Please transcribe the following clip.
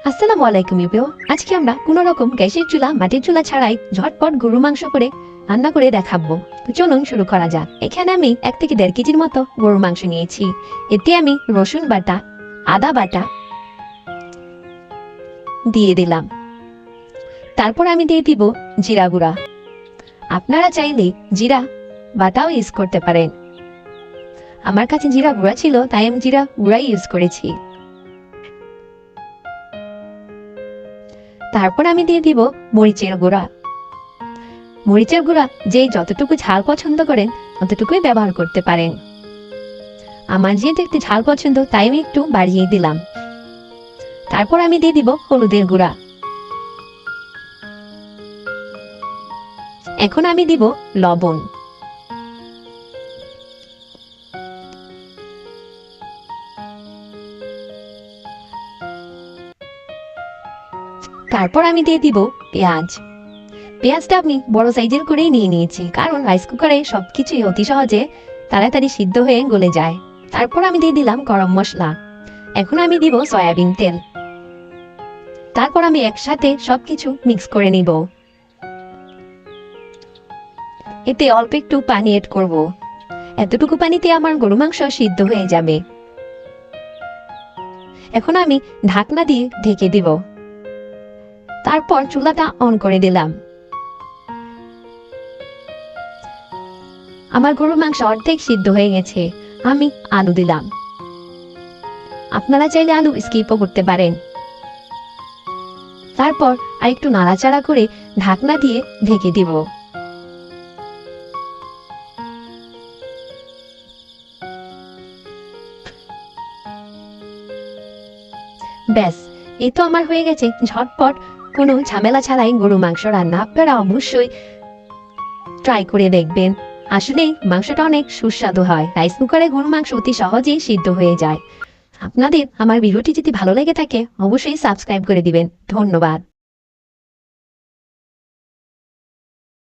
আসসালামু আলাইকুম ইউপিও। আজকে আমরা কোনো রকম গ্যাসের চুলা মাটির চুলা ছাড়াই ঝটপট গরু মাংস করে রান্না করে দেখাবো। তো চলুন শুরু করা যাক। এখানে আমি 1 থেকে 1.5 কেজির মতো গরু মাংস নিয়েছি। এতে আমি রসুন বাটা, আদা বাটা দিয়ে দিলাম। তারপর আমি দিয়ে দিব জিরা গুঁড়া। আপনারা চাইলে জিরা বাটাও ইউজ করতে পারেন। আমার কাছে জিরা গুঁড়া ছিল তাই আমি জিরা গুঁড়াই ইউজ করেছি। তারপর আমি দিয়ে দিব মরিচের গুঁড়া। মরিচের গুঁড়া যে যতটুকু ঝাল পছন্দ করেন ততটুকুই ব্যবহার করতে পারেন। আমার যেহেতু একটু ঝাল পছন্দ তাই আমি একটু বাড়িয়ে দিলাম। তারপর আমি দিয়ে দিব হলুদের গুঁড়া। এখন আমি দিব লবণ। তারপর আমি দিয়ে দিব পেঁয়াজ। পেঁয়াজটা আমি বড় সাইজের করেই নিয়ে নিয়েছি, কারণ রাইস কুকারে সবকিছুই অতি সহজে তাড়াতাড়ি সিদ্ধ হয়ে গলে যায়। তারপর আমি দিয়ে দিলাম গরম মশলা। এখন আমি দিব সয়াবিন তেল। তারপর আমি একসাথে সবকিছু মিক্স করে নিব। এতে অল্প একটু পানি এড করব। এতটুকু পানিতে আমার গরু মাংস সিদ্ধ হয়ে যাবে। এখন আমি ঢাকনা দিয়ে ঢেকে দিব। তারপর চুলাটা অন করে দিলাম। আমার গরুর মাংস অর্ধেক সিদ্ধ হয়ে গেছে। আমি আলু দিলাম। আপনারা চাইলে আলু স্কিপও করতে পারেন। তারপর আরেকটু নাড়াচাড়া করে ঢাকনা দিয়ে ঢেকে দিব। ব্যাস, এই তো আমার হয়ে গেছে ঝটপট কোনো ঝামেলা ছাড়াই গরু মাংস রান্না। আপনারা অবশ্যই ট্রাই করে দেখবেন। আসলে মাংসটা অনেক সুস্বাদু হয়। রাইস কুকারে গরু মাংস অতি সহজেই সিদ্ধ হয়ে যায়। আপনাদের আমার ভিডিওটি যদি ভালো লেগে থাকে অবশ্যই সাবস্ক্রাইব করে দিবেন। ধন্যবাদ।